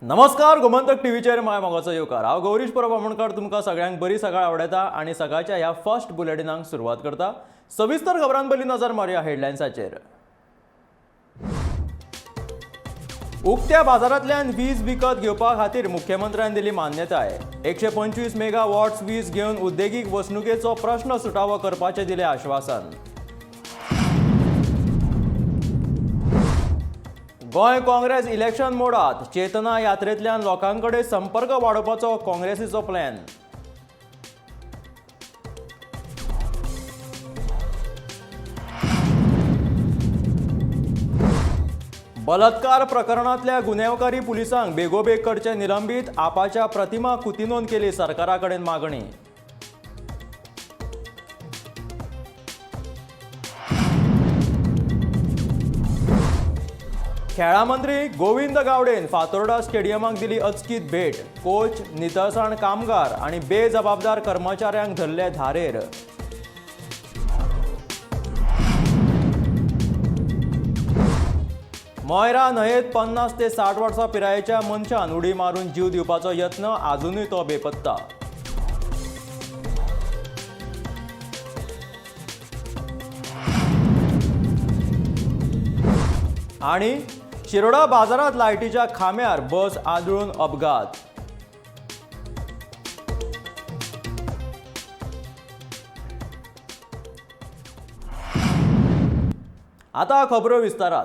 नमस्कार, गोमंतक टीव्हीचेर माय मोगाचो येवकार। हांव गौरीश परब तुमकां सगळ्यांक बरी सकाळ आवडता आणि सकाळच्या ह्या फर्स्ट बुलेटिनाक सुरवात करता। सविस्तर खबरां पयलीं नजर मारया हेडलायन्साचेर। उक्त्या बाजारांतल्यान वीज विकत घेवपा खातीर मुख्यमंत्र्यान दिली मान्यताय। 125 मेगावॉट्स वीज घेवन उद्देगीक वसणुकेचो प्रश्न सुटावो करपाचें दिलें आश्वासन। गोंय काँग्रेस इलेक्शन मोडात। चेतना यात्रेंतल्यान लोकांकडेन संपर्क वाडोवपाचो काँग्रेसीचो प्लॅन। बलात्कार प्रकरणांतल्या गुन्यांवकारी पुलिसांक बेगोबेग करचे निलंबीत। आपाच्या प्रतिमा कुतीनोंद केली सरकारा कडेन मागणी। खेळा मंत्री गोविंद गावडेन फातोर्डा स्टेडियमाक दिली अचकीत भेट। कोच, नितळसाण कामगार आणि बेजबाबदार कर्मचाऱ्यांक धरले धारेर। मोयरा न्हंयेत 50 ते 60 वर्सां पिरायेच्या मनशान उडी मारून जीव दिवपाचो यत्न, आजुनूय तो बेपत्ता। आणि शिरोडा बाजारात लायटीच्या खांब्यार बस आदळून अपघात। आता खबरो विस्तारात।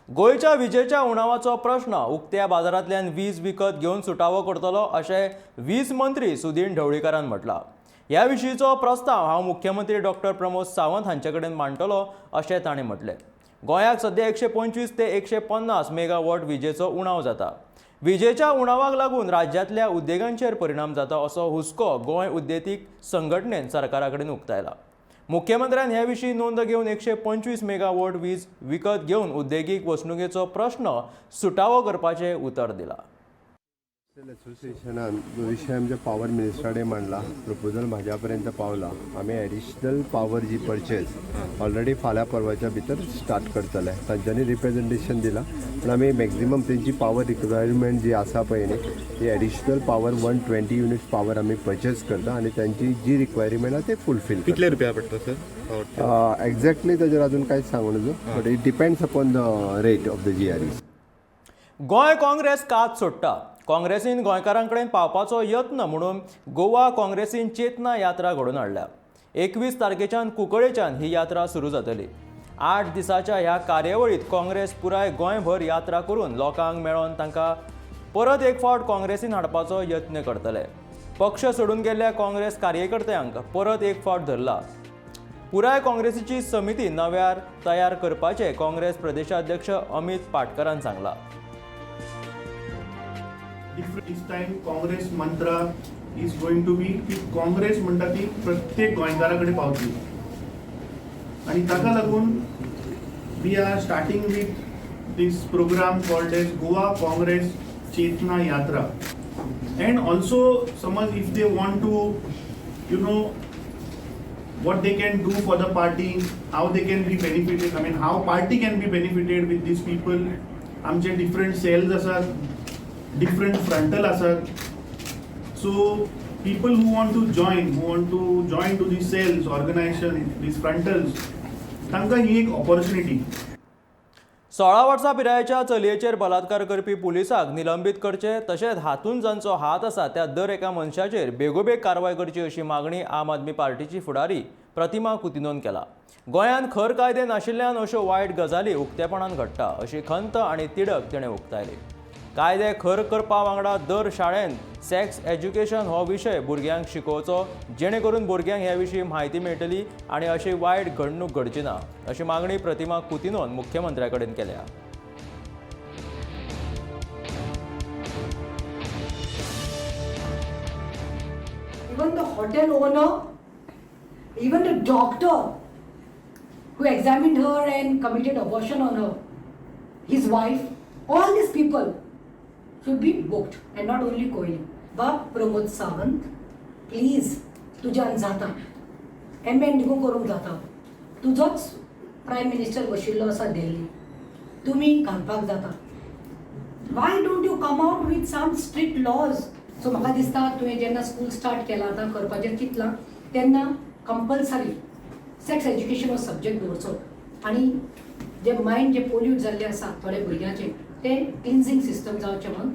गोंयच्या विजेच्या उणावाचो प्रश्न उक्त्या बाजारांतल्यान वीज विकत घेवन सुटावो करतलो अशें वीज मंत्री सुदीन ढवळीकारान म्हटलां। ह्या विशींचो प्रस्ताव हांव मुख्यमंत्री डॉक्टर प्रमोद सावंत हांचे कडेन मांडटलो अशें ताणें म्हटलें। गोंयाक सध्या 125 ते 150 मेगावॉट विजेचो उणाव जाता। विजेच्या उणावाक लागून राज्यांतल्या उद्देगांचेर परिणाम जाता असो हुस्को गोंय उद्देगीक संघटनेन सरकारा कडेन उक्तायला। मुख्यमंत्र्यान ह्या विशीं नोंद घेवन 125 मेगावॉट वीज विकत घेवन उद्देगीक वसणुकेचो प्रश्न सुटावो करपाचें उतर दिलां। असोसिएशनान जो विषय आमच्या पॉवर मिनिस्टराकडे मांडला, प्रपोजल म्हाज्या पर्यंत पावला। आमी एडिशनल पॉवर जी परचेज ऑलरेडी फाल्यां परवाच्या भितर स्टार्ट करतले। तांच्यांनी रिप्रेझेंटेशन दिलां, पण आमी मॅक्झिमम तेंची पॉवर रिक्वायरमेंट जी आसा पळय न्ही, ती एडिशनल पॉवर 120 युनिट्स पॉवर आमी परचेज करता आणि त्यांची जी रिक्वायरमेंट आसा ते फुलफील। कितले रुपया पडटा सर? एक्झॅक्टली ताजेर अजून कांयच सांगू नजो, but it depends upon the rate of the GREs। Goa Congress कात सोडटा। काँग्रेसीन गोंयकारांकडेन पावपाचो यत्न म्हणून गोवा काँग्रेसीन चेतना यात्रा घडोवन हाडल्या। 21 तारखेच्यान कुंकळेच्यान ही यात्रा सुरू जातली। 8 दिसाच्या ह्या कार्यावळीत काँग्रेस पुराय गोंयभर यात्रा करून लोकांक मेळोन तांकां परत एक फावट काँग्रेसीन हाडपाचो यत्न करतले। पक्ष सोडून गेल्ल्या काँग्रेस कार्यकर्त्यांक परत एक फावट धरला। पुराय काँग्रेसीची समिती नव्यार तयार करपाचे काँग्रेस प्रदेशाध्यक्ष अमित पाटकरान सांगला। This time Congress Mantra is going to be की काँग्रेस म्हणटा ती प्रत्येक गोंयकाराकडे पावतली आणि ताका लागून we are starting with this programme called as Goa Congress Chetna Yatra. And also समज if they want to what they can do for the party, how they can be benefited, I mean how party can be benefited with these people। आमचे different cells आसात, different frontal asat, so people who want to join to these cells organization, these frontals, तांकां ही एक opportunity। 16 वर्सां पिरायेच्या चलयेचेर बलात्कार करपी पुलिसाक निलंबीत करचे, तशेंच हातून जांचो हात आसा त्या दर एका मनशाचेर बेगोबेग कारवाय करची अशी मागणी आम आदमी पार्टीची फुडारी प्रतिमा कुतीनोंद केला। गोंयान खर कायदे नाशिल्ल्यान अश्यो वायट गजाली उक्तेपणान घडटा अशी खंत आनी तिडक तिणें उक्तायली। कायदे खर करपा वांगडा दर शाळेंत सेक्स एज्युकेशन हो विशय भुरग्यांक शिकोवचो, जेणे करून भुरग्यांक ह्या विशीं म्हायती मेळटली आनी अशी वायट घडणूक घडची ना अशी मागणी प्रतिमा कुतीनोन मुख्यमंत्र्या कडेन केल्या। Even the hotel owner, even the doctor who examined her and committed abortion on her, his wife, all these people should be booked, and not only Kohli. But Pramod Sawant, please, तुज्यान जाता, amend करूंक जाता, तुजोच prime minister बशिल्लो आसा दिल्ली, तुमी घालपाक जाता। Why don't you come out with some strict laws? So म्हाका दिसता तुवें जेन्ना स्कूल स्टार्ट केला आतां करपाचें चिंतलां तेन्ना कंपल्सरी सेक्स एज्युकेशन हो सब्जेक्ट दवरचो आनी जे मायंड जे पोल्यूट जाल्ले आसा थोडे भुरग्यांचे ते क्लिन्झिंग सिस्टम जावचें म्हणून.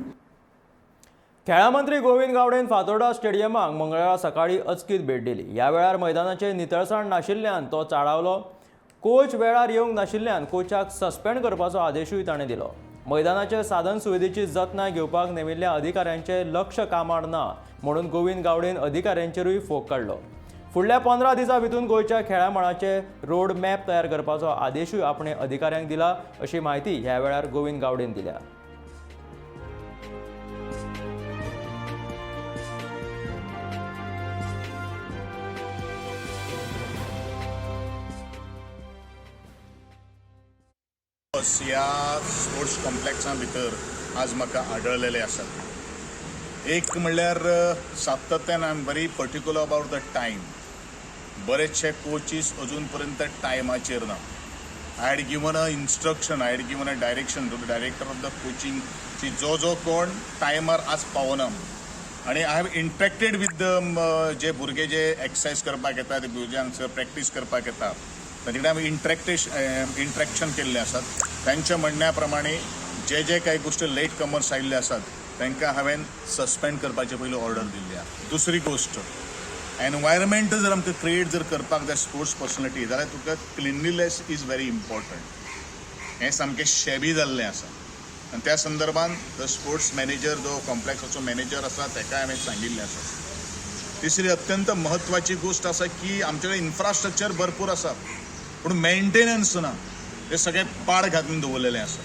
खेळा मंत्री गोविंद गावडेन फातोर्डा स्टेडियमाक मंगळारा सकाळी अचकीत भेट दिली. ह्या वेळार मैदानाचें नितळसाण नाशिल्ल्यान तो चाळावलो. कोच वेळार येवंक नाशिल्ल्यान कोचाक सस्पेंड करपाचो आदेशूय ताणें दिलो. मैदानाचे साधन सुविधेची जतनाय घेवपाक नेमिल्ल्या अधिकाऱ्यांचे लक्ष कामार ना म्हणून गोविंद गावडेन अधिकाऱ्यांचेरूय फोग काडलो. फुडल्या 15 दिसां भितून गोंयच्या खेळा मळाचे रोड मॅप तयार करपाचो आदेशूय आपणे अधिकाऱ्यांक दिला अशी माहिती ह्या वेळार गोविंद गावडेन दिल्या. ह्या स्पोर्ट्स कॉम्प्लेक्सा भितर आज म्हाका आढळलेले आसात. एक म्हणल्यार सातत्यान I am very particular about the time. बरेचशे कोचीस अजून पर्यंत टायमाचेर ना. I had given a instruction, I had given a direction to the director of the coaching की जो कोण टायमार आज पावना. आणि I have interacted with J भुरगे जे एक्सरसाइज करपाक येतात, ते भुरगे हांगसर प्रॅक्टीस करपाक येतात, ताचे कडेन हांवें इंटरॅक्शन केल्लें आसात. तांच्या म्हणण्या प्रमाणे जे काही गोश्टी लेट कमर्स आयिल्ले आसात तांकां हांवें सस्पेंड करपाचे पयलीं ऑर्डर दिल्ली आसा. दुसरी गोश्ट, एनवायरमेंट जर आमकां क्रिएट जर करपाक जाय स्पोर्ट्स पर्सनॅलिटी जाल्यार तुका क्लिनलीनेस इज व्हेरी इम्पॉर्टंट. हें सामकें शेबी जाल्लें आसा आनी त्या संदर्भान जो स्पोर्ट्स मॅनेजर, जो कॉम्प्लेक्साचो मॅनेजर आसा ताका हांवें सांगिल्लें आसा. तिसरी अत्यंत म्हत्वाची गोश्ट आसा की आमचे कडेन इन्फ्रास्ट्रक्चर भरपूर आसा पूण मेंटेनन्स ना. ते सगळे पाड घालून दवरलेले आसा.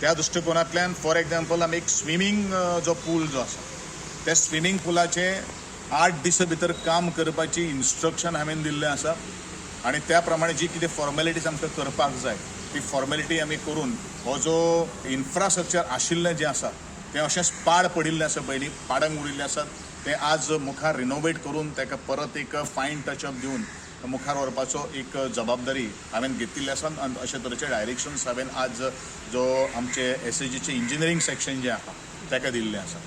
त्या दृश्टिकोनांतल्यान फॉर एग्जाम्पल आमी एक स्विमींग जो पूल जो आसा त्या स्विमींग पुलाचे 8 दिसां भितर काम करपाची इन्स्ट्रक्शन हांवें दिल्लें आसा आनी त्या प्रमाणे जी कितें फॉर्मेलिटीज आमकां करपाक जाय ती फॉर्मेलिटी आमी करून हो जो इन्फ्रास्ट्रक्चर आशिल्लें जें आसा तें अशेंच पाड पडिल्लें आसा, पयलीं पाडांक उडिल्लें आसात, तें आज मुखार रिनोवेट करून ताका परत एक फायन टचअप दिवन मुखार व्हरपाचो एक जबाबदारी हांवें घेतिल्ली आसा आनी अशे तरेचे डायरेक्शन्स हांवें आज जो आमचे एसएजीचे इंजिनियरींग सेक्शन जें आसा ताका दिल्लें आसा.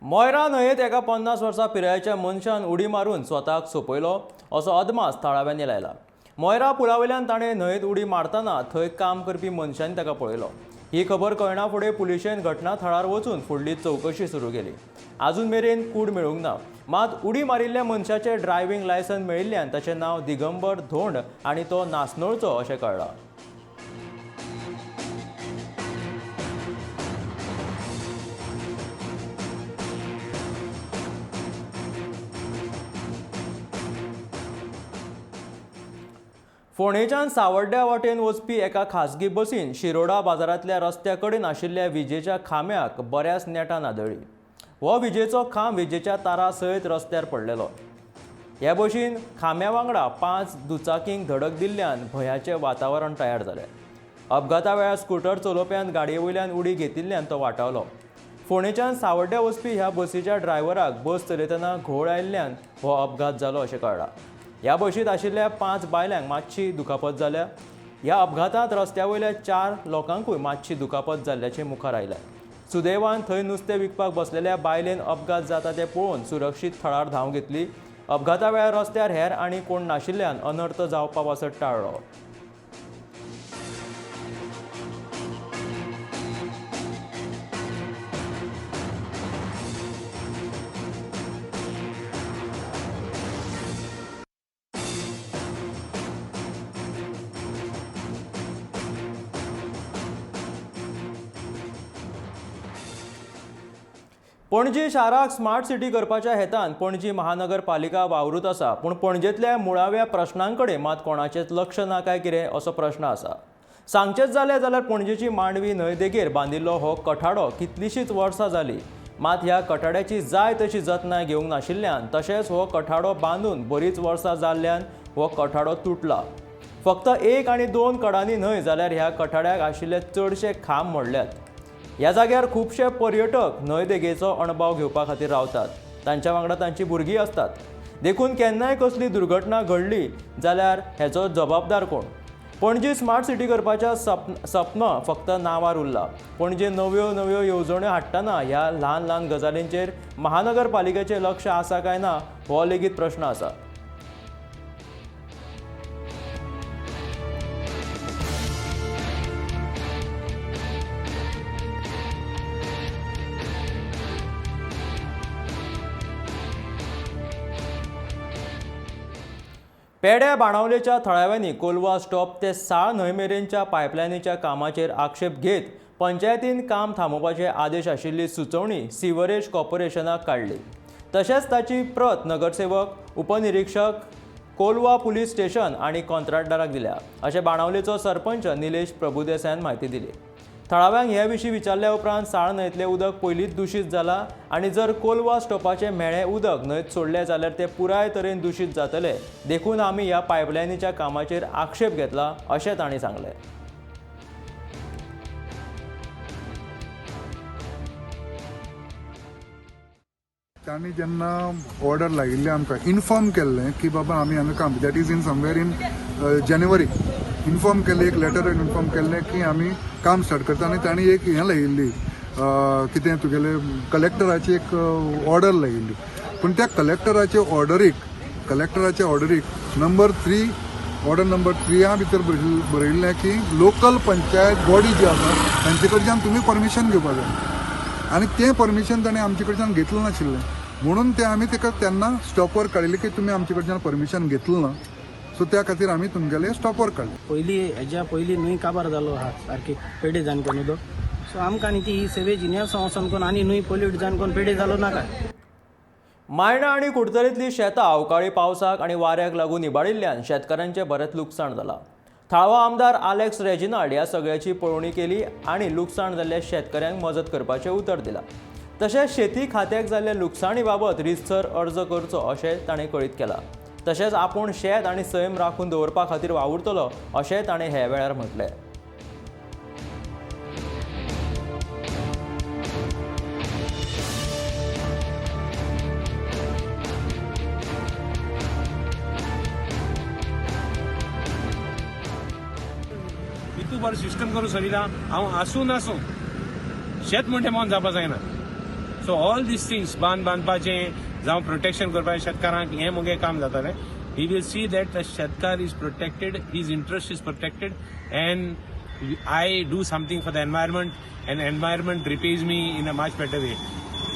मोयरा न्हंयेत एका 50 वर्सां पिरायेच्या मनशान उडी मारून स्वताक सोंपयलो असो अदमास थळाव्यांनी लायला. मोयरा पुलावयल्यान ताणें न्हंयेत उडी मारतना थंय काम करपी मनशांनी ताका पळयलो. ही खबर कळना फुडें पुलिशेन घटना थळार वचून फुडली चवकशी सुरू केली. आजून मेरेन कूड मेळूंक ना. मात उडी मारिल्ल्या मनशाचें ड्रायव्हिंग लायसन मेळिल्ल्यान ताचें नांव दिगंबर धोंड आनी तो नासनोळचो अशें कळ्ळां. फोंडेच्यान सावड्ड्या वाटेन वचपी एका खासगी बसीन शिरोडा बाजारांतल्या रस्त्या कडेन आशिल्ल्या विजेच्या खांब्याक बऱ्याच नेटान आदळ्ळी. हो विजेचो खांब विजेच्या तारा सयत रस्त्यार पडलेलो. ह्या बशीन खांब्या वांगडा 5 दुचाकींक धडक दिल्ल्यान भयाचें वातावरण तयार जालें. अपघाता वेळार स्कूटर चलोवप्यान गाडये वयल्यान उडी घेतिल्ल्यान तो वाटावलो. फोंडेच्यान सावड्ड्या वचपी ह्या बसीच्या ड्रायव्हराक बस चलयतना घोळ आयिल्ल्यान हो अपघात जालो अशें कळ्ळां. ह्या बशींत आशिल्ल्या 5 बायलांक मातशी दुखापत जाल्या. ह्या अपघातांत रस्त्या वयल्या 4 लोकांकूय मातशी दुखापत जाल्ल्याचें मुखार आयलें. सुदैवान थंय नुस्तें विकपाक बसलेल्या बायलेन अपघात जाता तें पळोवन सुरक्षीत थळार धांव घेतली. अपघाता वेळार रस्त्यार हेर आनी कोण नाशिल्ल्यान अनर्थ जावपा पासत टाळ्ळो. पणजी शाराक स्मार्ट सिटी करपाच्या हेतान पणजी महानगरपालिका वावरूत आसा पूण पणजेंतल्या मुळाव्या प्रश्नांकडेन मात कोणाचेंच लक्ष ना काय कितें असो प्रश्न आसा. सांगचेच जाल्यार पणजेची मांडवी न्हंय देगेर बांदिल्लो हो कठाडो कितलींशींच वर्सां जालीं मात ह्या कठाड्याची जाय तशी जतनाय घेवंक नाशिल्ल्यान तशेंच हो कठाडो बांदून बरीच वर्सां जाल्ल्यान हो कठाडो तुटला. फक्त 1 आनी 2 कडांनी न्हय जाल्यार ह्या कठाड्याक आशिल्ले चडशे खांब मोडल्यात. ह्या जाग्यार खुबशे पर्यटक न्हंय देगेचो अणभव घेवपा खातीर रावतात. तांच्या वांगडा तांचीं भुरगीं असतात. देखून केन्नाय कसली दुर्घटना घडली जाल्यार हेचो जबाबदार कोण? पणजी स्मार्ट सिटी करपाच्या सपन फक्त नांवार उरलां. पणजे नव्यो नव्यो येवजण्यो हाडटना ह्या ल्हान ल्हान गजालींचेर महानगरपालिकेचें लक्ष आसा काय ना हो लेगीत प्रश्न आसा. पेड्या बाणावलेच्या थळाव्यांनी कोलवा स्टॉप ते साळ न्हंय मेरेनच्या पायपलायनीच्या कामाचेर आक्षेप घेत पंचायतीन काम थांबोवपाचे आदेश आशिल्ली सुचोवणी सिवरेज कॉर्पोरेशनाक काडली. तशेंच ताची प्रत नगरसेवक, उपनिरीक्षक, कोलवा पुलीस स्टेशन आनी कॉन्ट्रॅक्टराक दिल्या अशें बाणावलेचो सरपंच निलेश प्रभुदेसायान म्हायती दिली. थळाव्यांक हे विशीं विचारल्या उपरांत साळ न्हंयतलें उदक पयलींच दुशीत जालां आनी जर कोलवा स्टॉपाचें मेळ्ळें उदक न्हंयत सोडलें जाल्यार तें पुराय तरेन दुशीत जातलें. देखून आमी ह्या पायपलायनीच्या कामाचेर आक्षेप घेतला अशें तांणी सांगलें. त्यांनी जेन्ना ऑर्डर लायिल्ली आमकां इन्फॉर्म केल्लें की बाबा आमी हांगा काम that is in somewhere in January inform केल्लें एक लेटर इन्फॉर्म केल्लें की आमी काम स्टार्ट करता आनी तांणी एक हें लायिल्ली कितें तुगेले कलेक्टराची एक ऑर्डर लायिल्ली. पूण त्या कलेक्टराचे ऑर्डरीक नंबर 3 ऑर्डर नंबर 3 भितर बरयल्लें की लोकल पंचायत बॉडी जी आसा तांचे कडच्यान तुमी परमिशन घेवपाक जाय आनी तें परमिशन ताणें आमचे कडच्यान घेतलें नाशिल्लें. म्हणून तें आमी ताका तेन्ना स्टॉपवर काडिल्लें की तुमी आमचे कडच्यान परमिशन घेतलें ना, सो त्या खातीर आमी तुमगेले स्टॉपवर काडले. हेज्या पयलीं न्हंय काबार जालो आहा सारकी पेडे जावन कोण उदक, सो आमकां न्ही ती सेवेज इनियर्स वचोन कोण आनी न्हंय पोल्यूट जावन कोण पेडे जालो नाका. मायणा आनी कुडतरेंतलीं शेतां अवकाळी पावसाक आनी वाऱ्याक लागून इबाडिल्ल्यान शेतकारांचें बरेंच लुकसाण जालां. थाळवा आमदार आलेक्स रेजिनाल्ड ह्या सगळ्याची पळोवणी केली आनी लुकसाण जाल्ल्या शेतकऱ्यांक मजत करपाचें उतर दिलां. तशेंच शेती खात्याक जाल्ल्या लुकसाणी बाबत रितसर अर्ज करचो अशें ताणें कळीत केलां. तशेंच आपूण शेत आनी सैम राखून दवरपा खातीर वावुरतलो अशें ताणें हे वेळार म्हटलें. इतू बरो सिस्टम करून सोडिला हांव आसूं नासूं शेत म्हणटे मन जावपा जायना. सो ऑल दीस थिंग्स बांदपाचें जावं प्रोटेक्शन करपाचें शेतकारांक हें मुगे काम जातालें. We will see that the शेतकार is protected, his interest is protected and I do something for the environment and environment repays me in a much better way.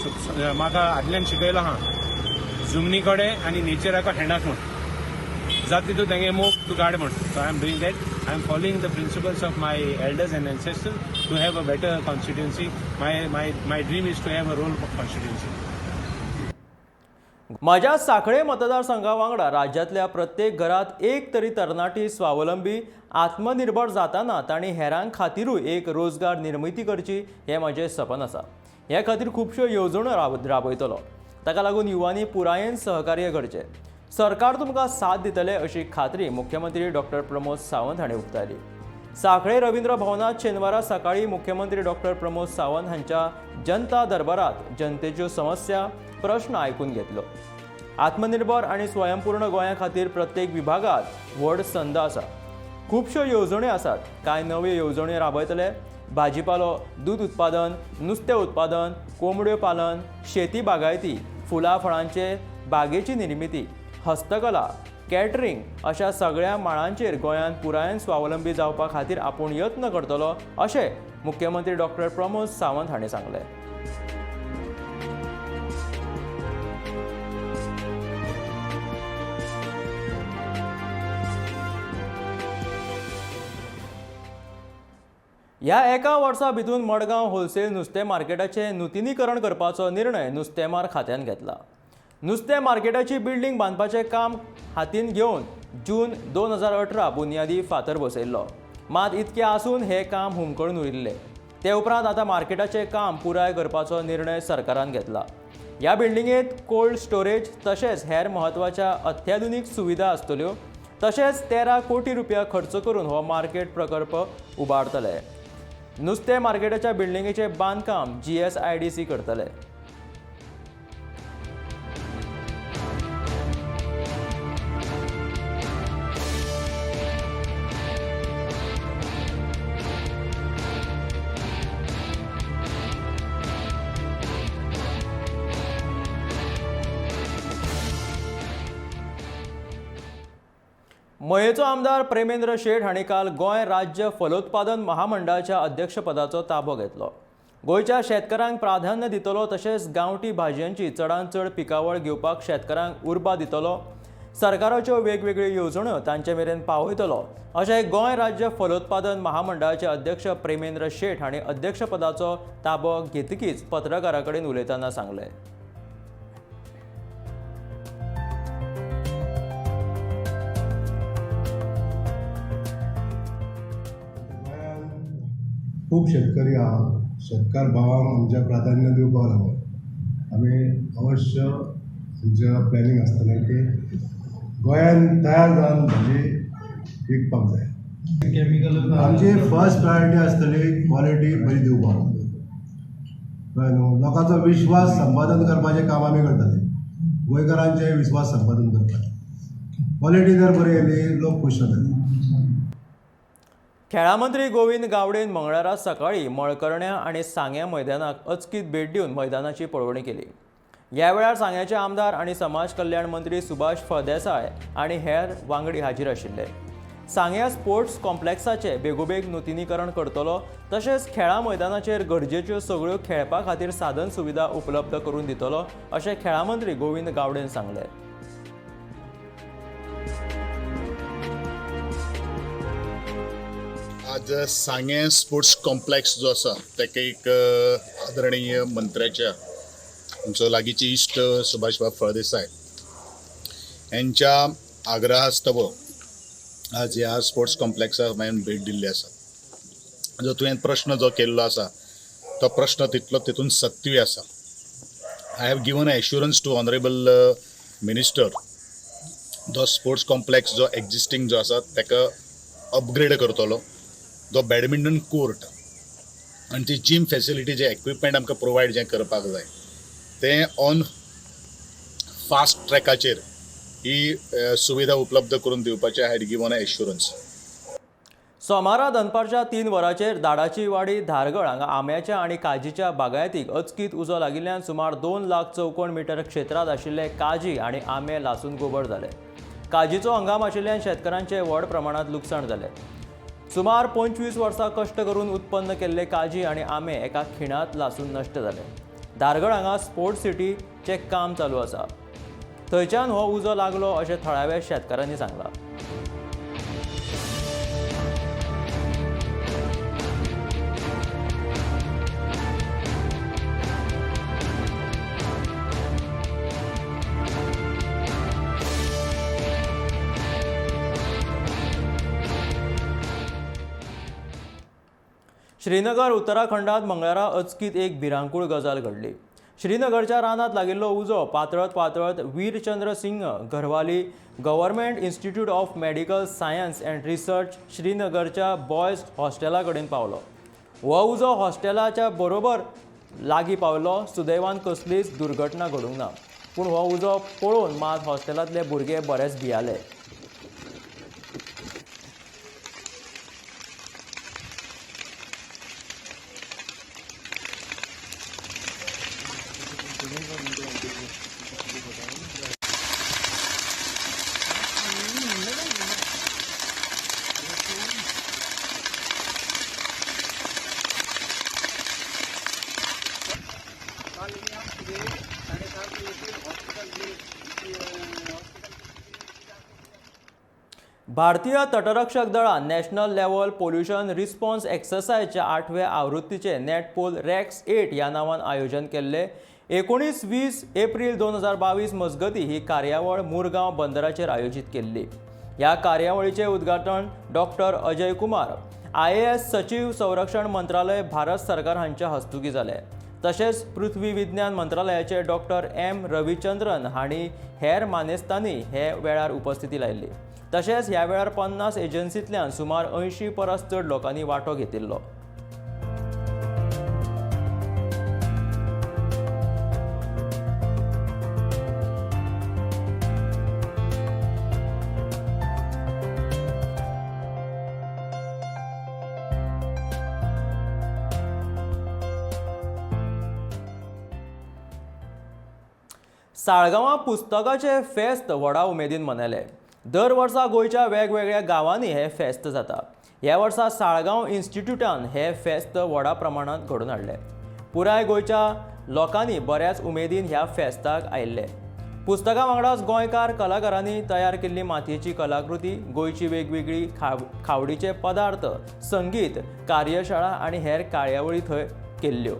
So म्हाका आदल्यान शिकयलां हां जमनी कडेन आनी नेचराक हँडाक म्हण जाता तितून तेंगे मोग तूं काड म्हण. So I am doing that. I am following the principles of my elders and ancestors to have a better constituency. My dream is to have a role constituency. म्हज्या सांखळे मतदारसंघा वांगडा राज्यांतल्या प्रत्येक घरात एक तरी तरणाटी स्वावलंबी आत्मनिर्भर जाताना तांणी हेरां खातीरूय एक रोजगार निर्मिती करची हें म्हजें सपन आसा. हे खातीर खुबश्यो येवजण्यो राबयतलो. ताका लागून युवांनी पुरायेन सहकार्य करचें. सरकार तुमकां साथ दितले अशी खात्री मुख्यमंत्री डॉक्टर प्रमोद सावंत हांणी उक्तायली. सांखळे रवींद्र भवनात शेनवारा सकाळी मुख्यमंत्री डॉक्टर प्रमोद सावंत हांच्या जनता दरबारात जनतेच्यो समस्या प्रश्न आयकून घेतलो. आत्मनिर्भर आनी स्वयंपूर्ण गोंया खातीर प्रत्येक विभागात व्हड संद आसा. खुबश्यो येवजण्यो आसात. कांय नव्यो येवजण्यो राबयतले. भाजीपालो, दूध उत्पादन, नुस्तें उत्पादन, कोंबड्यो पालन, शेती बागायती, फुलां फळांचे बागेची निर्मिती, हस्तकला, कॅटरिंग अशा सगळ्या माळांचेर गोंयांत पुरायेन स्वावलंबी जावपा खातीर आपूण यत्न करतलो अशें मुख्यमंत्री डॉक्टर प्रमोद सावंत हांणी सांगलें. ह्या एका वर्सा भितून मडगांव होलसेल नुस्तें मार्केटाचें नुतनीकरण करपाचो निर्णय नुस्तेमार खात्यान घेतला. नुस्तें मार्केटाची बिल्डींग बांदपाचें काम हातीन घेवन जून 2018 बुनयादी फातर बसयल्लो. मात इतकें आसून हें काम हुमकळून उरिल्लें. ते उपरांत आतां मार्केटाचें काम पुराय करपाचो निर्णय सरकारान घेतला. ह्या बिल्डिंगेंत कोल्ड स्टोरेज तशेंच हेर म्हत्वाच्या अत्याधुनीक सुविधा आसतल्यो. तशेंच 13 कोटी रुपया खर्च करून हो मार्केट प्रकल्प उबारतले. नुस्तें मार्केटाच्या बिल्डिंगेचें बांदकाम GSIDC करतले. मयेचो आमदार प्रेमेंद्र शेठ हांणी काल गोंय राज्य फलोत्पादन महामंडळाच्या अध्यक्षपदाचो ताबो घेतलो. गोंयच्या शेतकारांक प्राधान्य दितलो तशेंच गांवठी भाजयांची चडांत चड पिकावळ घेवपाक शेतकारांक उर्बा दितलो. सरकाराच्यो वेगवेगळ्यो येवजण्यो तांचे मेरेन पावयतलो अशें गोंय राज्य फलोत्पादन महामंडळाचे अध्यक्ष प्रेमेंद्र शेठ हांणी अध्यक्षपदाचो ताबो घेतकीच पत्रकारां कडेन उलयतना सांगलें. खूब शेतकरी आहा. शेतकार भावांक आमच्या प्राधान्य दिवपाक लागून आमी अवश्य आमच्या प्लॅनिंग आसतलें की गोंयांत तयार जावन भाजी विकपाक जाय. आमची फर्स्ट प्रायोरिटी आसतली क्वॉलिटी बरी दिवपाक. कळ्ळें न्हू. लोकांचो विश्वास संपादन करपाचें काम आमी करताले. गोंयकारांचे विश्वास संपादन करपाचें. क्वॉलिटी जर बरी येयली लोक खूश जातले. खेळा मंत्री गोविंद गावडेन मंगळारा सकाळी मळकर्ण्या आनी सांग्या मैदानाक अचकीत भेट दिवन मैदानाची पळोवणी केली. ह्या वेळार सांग्याचे आमदार आनी समाज कल्याण मंत्री सुभाष फळदेसाय आनी हेर वांगडी हाजीर आशिल्ले. सांग्या स्पोर्ट्स कॉम्प्लेक्साचे बेगोबेग नूतनीकरण करतलो तशेंच खेळा मैदानाचेर गरजेच्यो सगळ्यो खेळपा खातीर साधन सुविधा उपलब्ध करून दितलो अशें खेळा मंत्री गोविंद गावडेन सांगलें. आज सांगे स्पोर्ट्स कॉम्प्लेक्स जो आसा ताका एक आदरणीय मंत्र्याच्या आमचो लागींचे इश्ट सुभाष बाब फळदेसाय यांच्या आग्रहास्तव आज ह्या स्पोर्ट्स कॉम्प्लेक्साक हांवें भेट दिल्ली आसा. जो तुवें प्रश्न जो केल्लो आसा तो प्रश्न तितून सत्य आसा. I have given assurance to honourable minister जो स्पोर्ट्स कॉम्प्लेक्स जो एक्झिस्टींग जो आसा ताका अपग्रेड करतलो. जो बॅडमिंटन कोर्ट आनी ती जीम फॅसिलिटी जे इक्विपमेंट आमकां प्रोवायड जे करपाक जाय ते ऑन फास्ट ट्रॅकाचेर ही सुविधा उपलब्ध करून दिवपाचे आय हॅड गिवन एश्युरन्स. सोमारा दनपारच्या 3 वरांचेर दाडाची वाडी धारगळ हांगा आंब्याच्या आनी काजीच्या बागायतीक अचकीत उजो लागिल्ल्यान सुमार 2 लाख चौकोन मिटर क्षेत्रांत आशिल्ले काजी आनी आंबे लासून गोबड जाले. काजीचो हंगाम आशिल्ल्यान शेतकारांचे व्हड प्रमाणांत लुकसाण जालें. सुमार 25 वर्सां कश्ट करून उत्पन्न केल्ले काजी आनी आंबे एका खिणांत लासून नश्ट जाले. धारगळ हांगा स्पोर्ट्स सिटीचें काम चालू आसा. थंयच्यान हो उजो लागलो अशें थळाव्या शेतकारांनी सांगलां. श्रीनगर उत्तराखंडात मंगळारा अचकीत एक भिरांकूळ गजाल घडली. श्रीनगरच्या रानात लागिल्लो उजो पातळत पातळत Virchandra Singh Garhwali Government Institute of Medical Science and Research श्रीनगरच्या बॉयज हॉस्टेला कडेन पावलो. हो उजो हॉस्टेलाच्या बरोबर लागीं पावलो. सुदैवान कसलीच दुर्घटना घडूंक ना. पूण हो उजो पळोवन मात हॉस्टेलांतले भुरगे बरेच भियाले. भारतीय तटरक्षक दळान नॅशनल लेव्हल पोल्युशन रिस्पॉन्स एक्सरसायजच्या 8व्या आवृत्तीचे नेटपोल रॅक्स 8 ह्या नांवान आयोजन केल्ले. 19-20 एप्रिल 2022 मजगती ही कार्यावळ मुरगांव बंदराचेर आयोजीत केल्ली. ह्या कार्यावळीचे उद्घाटन डॉक्टर अजय कुमार IAS सचिव संरक्षण मंत्रालय भारत सरकार हांच्या हस्तुकी जाले. तशेंच पृथ्वी विज्ञान मंत्रालयाचे डॉक्टर M रविचंद्रन हांणी हेर मानेस्तांनी हे वेळार उपस्थिती लायिल्ली. तशेंच ह्या वेळार 50 एजन्सींतल्यान सुमार 80 परस चड लोकांनी वांटो घेतिल्लो. साळगांवां पुस्तकाचे फेस्त व्हडा उमेदीन मनयले. दर वर्सा गोंयच्या वेगवेगळ्या गांवांनी हे फेस्त जाता. ह्या वर्सा साळगांव इन्स्टिट्यूटान हे फेस्त व्हडा प्रमाणात घडोवन हाडले. पुराय गोंयच्या लोकांनी बऱ्याच उमेदीन ह्या फेस्ताक आयिल्ले. पुस्तकां वांगडाच गोंयकार कलाकारांनी तयार केल्ली मातयेची कलाकृती, गोंयची वेगवेगळी खावडीचे पदार्थ, संगीत, कार्यशाळा आनी हेर कार्यावळी थंय केल्ल्यो.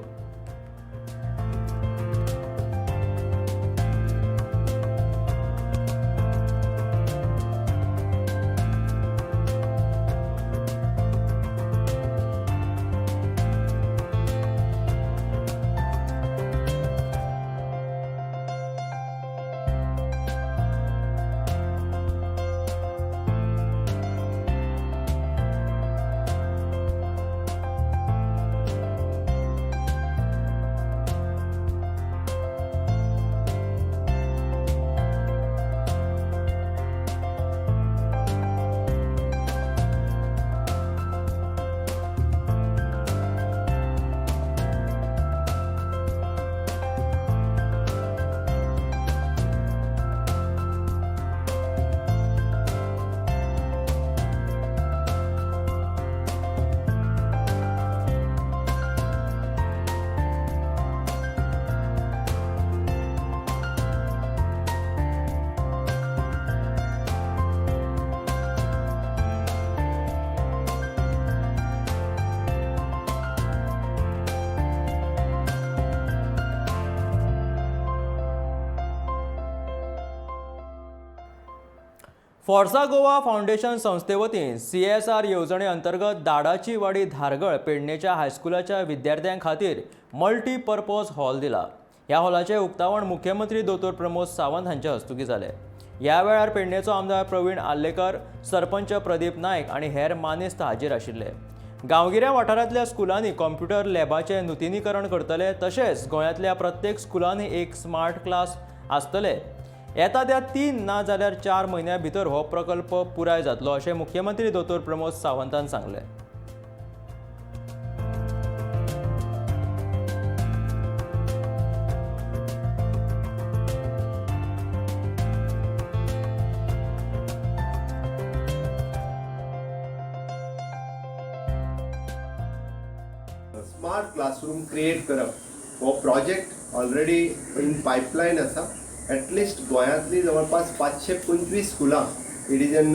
फोर्सा गोवा फाउंडेशन संस्थे वतीन CSR येवजणे अंतर्गत दाडाची वाडी धारगळ पेडणेच्या हायस्कुलाच्या विद्यार्थ्यां खातीर मल्टीपर्पज हॉल दिला. ह्या हॉलाचे उक्तावण मुख्यमंत्री दोतोर प्रमोद सावंत हांच्या हस्तुकी जाले. ह्या वेळार पेडणेचो आमदार प्रवीण आल्लेकर, सरपंच प्रदीप नायक आनी हेर मानेस्त हाजीर आशिल्ले. गांवगिऱ्या वाठारांतल्या स्कुलांनी कॉम्प्युटर लॅबाचें नुतनीकरण करतले, तशेंच गोंयांतल्या प्रत्येक स्कुलांनी एक स्मार्ट क्लास आसतले. येता त्या 3 ना जाल्यार 4 म्हयन्यां भितर हो प्रकल्प पुराय जातलो अशें मुख्यमंत्री दोतोर प्रमोद सावंतान सांगलें. स्मार्ट क्लासरूम क्रिएट करप हो प्रोजेक्ट ऑलरेडी इन पायपलायन आसा. एटलिस्ट गोंयांतली जवळपास 525 स्कुलां इट इज इन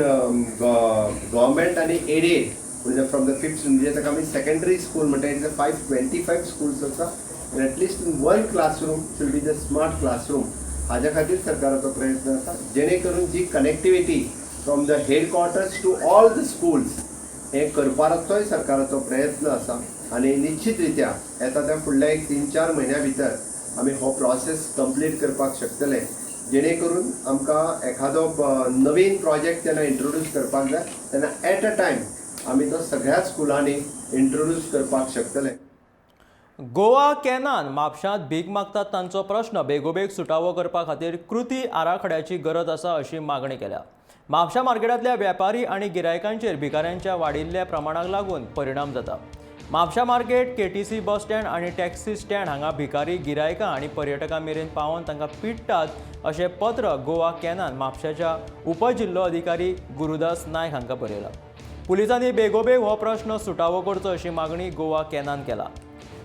गव्हर्मेंट आनी एडेड म्हणजे फ्रॉम द 5th म्हणजे ताका आमी सेकंडरी स्कूल म्हणटा इट इज 525 स्कूल्स आसा. At least in 1 classroom should be the smart classroom. हाज्या खातीर सरकाराचो प्रयत्न आसा, जेणे करून जी connectivity from the headquarters to all the schools हे करपाचोय सरकाराचो प्रयत्न आसा. आनी निश्चित रित्या येता त्या फुडल्या 3-4 म्हयन्या भितर आमी हो प्रोसेस कंप्लीट करपाक शकतले, जेणे करून आमकां एखादो नवीन प्रोजेक्ट जेन्ना इंट्रोड्यूस करपाक जाय तेन्ना एट अ टायम आमी तो सगळ्या स्कुलांनी इंट्रोड्यूस करपाक शकतले. गोवा कॅनान म्हापशांत भीक मागतात तांचो प्रश्न बेगोबेग सुटावो करपा खातीर कृती आराखड्याची गरज आसा अशी मागणी केल्या. म्हापशा मार्केटांतल्या वेपारी आनी गिरायकांचेर भिकाऱ्यांच्या वाडिल्ल्या प्रमाणाक लागून परिणाम जाता. म्हापशा मार्केट, KTC बस स्टँड आनी टॅक्सी स्टँड हांगा भिकारी गिरायकां आनी पर्यटकां मेरेन पावोवन तांकां पिडटात अशें पत्र गोवा कॅनान म्हापशाच्या उपजिल्लो अधिकारी गुरुदास नायक हांकां बरयलां. पुलिसांनी बेगोबेग हो प्रश्न सुटावो करचो अशी मागणी गोवा कॅनान केला.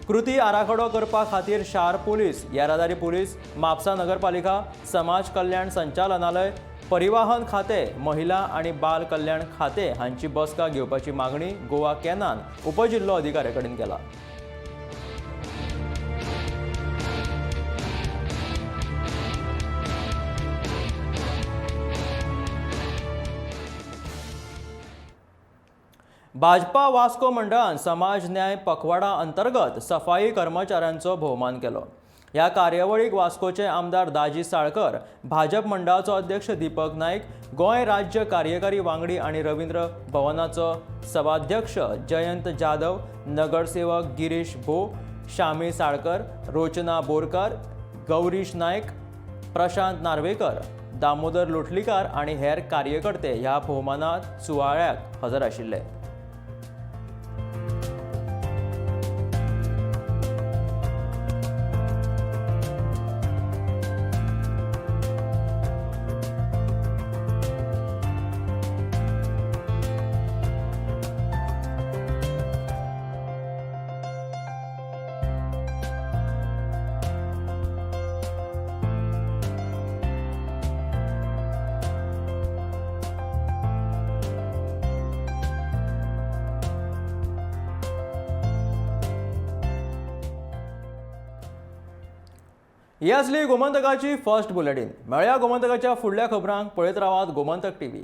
कृती आराखडो करपा खातीर शार पुलीस, येरादारी पुलीस, म्हापसा नगरपालिका, समाज कल्याण संचालनालय, परिवाहन खाते, महिला आनी बाल कल्याण खाते हांची बसका घेवपाची मागणी गोवा कॅनान उपजिल्लो अधिकाऱ्या कडेन केला. भाजपा वास्को मंडळान समाज न्याय पखवाडा अंतर्गत सफाई कर्मचाऱ्यांचो भोवमान केलो. ह्या कार्यावळीक वास्कोचे आमदार दाजी साळकर, भाजप मंडळाचो अध्यक्ष दीपक नायक, गोंय राज्य कार्यकारी वांगडी आनी रवींद्र भवनाचो सभाध्यक्ष जयंत जाधव, नगरसेवक गिरीश भो, शामी साळकर, रोचना बोरकार, गौरीश नायक, प्रशांत नार्वेकर, दामोदर लोटलीकार आनी हेर कार्यकर्ते ह्या भोवमानात सुवाळ्याक हजर आशिल्ले. ही असली गोमंतकाची फर्स्ट बुलेटिन. मेळ्या गोमंतकाच्या फुडल्या खबरांक पळयत रावात गोमंतक TV.